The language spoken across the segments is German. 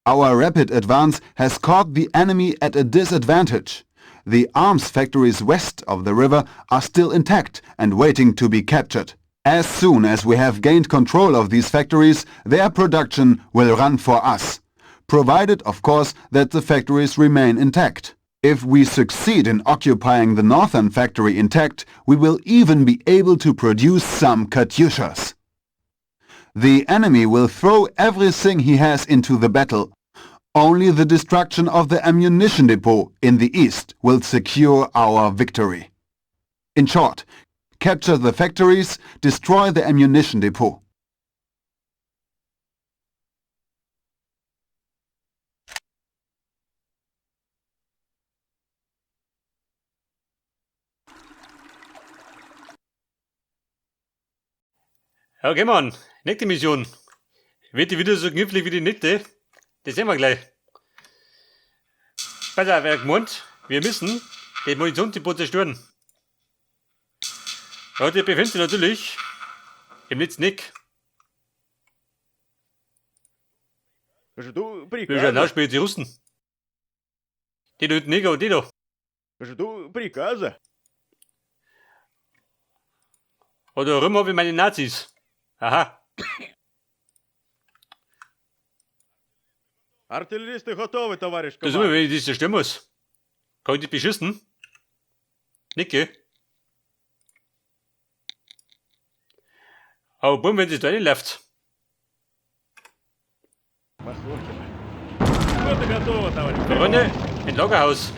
Our rapid advance has caught the enemy at a disadvantage. The arms factories west of the river are still intact and waiting to be captured. As soon as we have gained control of these factories, their production will run for us. Provided, of course, that the factories remain intact. If we succeed in occupying the northern factory intact, we will even be able to produce some Katyushas. The enemy will throw everything he has into the battle. Only the destruction of the ammunition depot in the east will secure our victory. In short, capture the factories, destroy the ammunition depot. Okay, Mann. Nächste Mission. Wird die wieder so knifflig wie die nächste? Das sehen wir gleich. Pass auf, wer gemeint, wir müssen den Munitionsdepot zerstören. Heute befindet sich natürlich im letzten Eck. Жду Wir werden приказа. ausspielen, die Russen. Die da hinten Neger und die da. Жду приказа. Oder Römer wie meine Nazis. Aha. Артиллеристы готовы, товарищ Da sind wir, командир. wenn ich das zerstören muss. Kann ich die beschissen? Nicke. Aber bumm, wenn das da reinläuft. Послушайте. Что-то готово, товарищ. Freunde, ein Lagerhaus.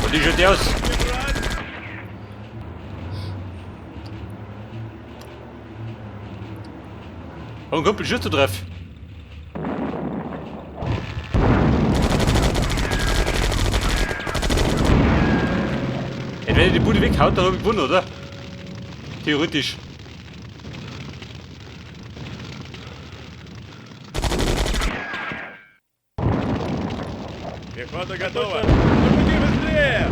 Und wie schaut die aus? Und Kumpel Schütze drauf. Wenn er die Bude weghaut, dann hab ich gewonnen, oder? Theoretisch. Пехота готова. Пошли быстрее.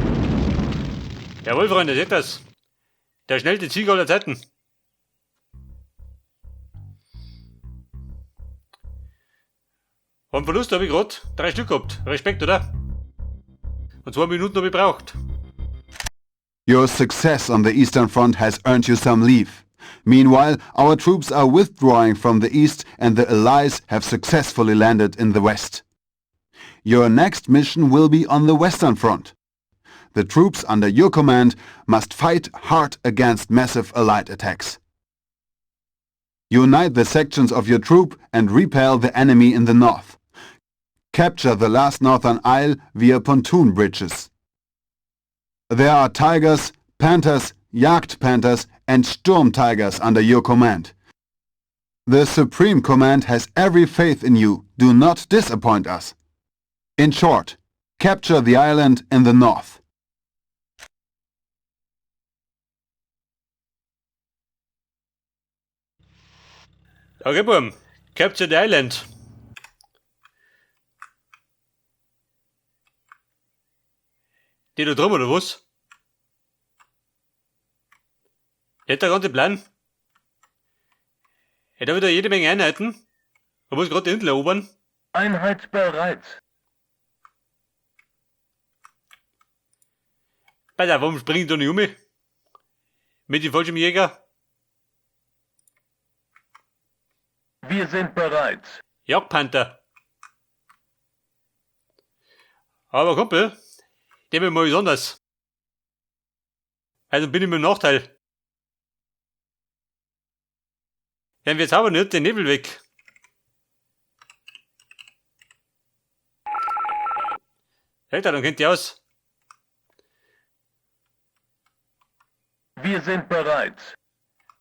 Jawohl, Freunde, seht das. Der schnellste Sieger aller Zeiten. Und Verlust habe ich gerade 3 Stück gehabt. Respekt, oder? Und 2 Minuten habe ich braucht. Your success on the Eastern Front has earned you some leave. Meanwhile, our troops are withdrawing from the east and the Allies have successfully landed in the west. Your next mission will be on the Western Front. The troops under your command must fight hard against massive Allied attacks. Unite the sections of your troop and repel the enemy in the north. Capture the last northern isle via pontoon bridges. There are Tigers, Panthers, Jagd Panthers and Sturm Tigers under your command. The Supreme Command has every faith in you. Do not disappoint us. In short, capture the island in the north. Okay, boom. Capture the island. Die da drum, oder was? Der hat der ganze Plan. Er hat wieder jede Menge Einheiten. Man muss gerade die Insel erobern. Einheit bereit. Pass auf, warum springe ich da nicht um? Mit dem falschen Jäger? Wir sind bereit. Jagdpanther. Aber Kumpel, der will mal was anderes. Also bin ich mit dem Nachteil. Wenn wir jetzt aber nicht den Nebel weg. Alter, dann kennt ihr aus. Wir sind bereit.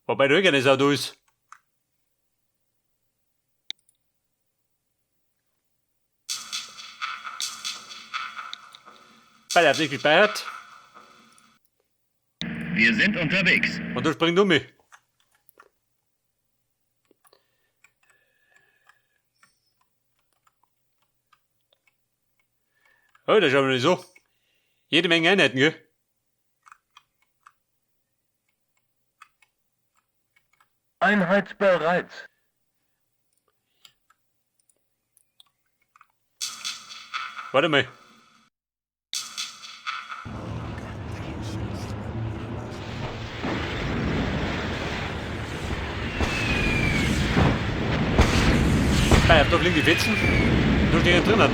Wobei der Höger nicht so da ist. Weil er hat sich gespeichert. Wir sind unterwegs. Und du springst um mich. Oh, das ist aber nicht so. Jede Menge Einheiten, gell? Einheitsbereit. Warte mal. Ich hab doch linke Fetzen. Du stehen drin hat.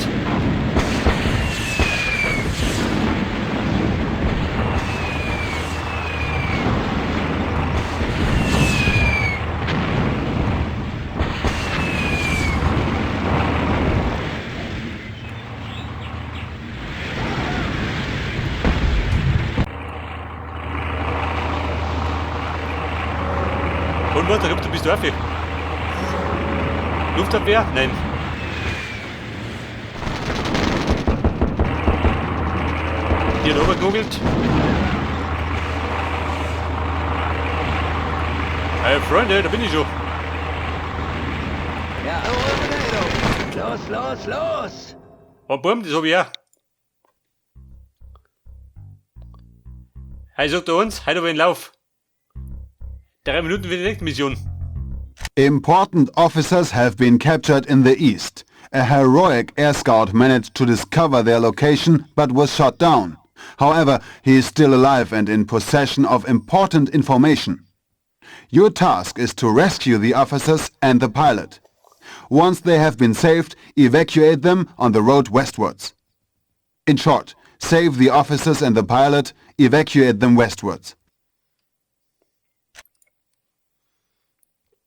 Und Mutter, du bist du fertig. Luftabwehr? Nein. Hier rüber gegoogelt. Hey Freunde, da bin ich schon. Los, los, los! Und Boom, das hab ich auch. Hey, sagt er uns, heute hab ich einen Lauf. 3 Minuten für die nächste Mission. Important officers have been captured in the east. A heroic air scout managed to discover their location but was shot down. However, he is still alive and in possession of important information. Your task is to rescue the officers and the pilot. Once they have been saved, evacuate them on the road westwards. In short, save the officers and the pilot, evacuate them westwards.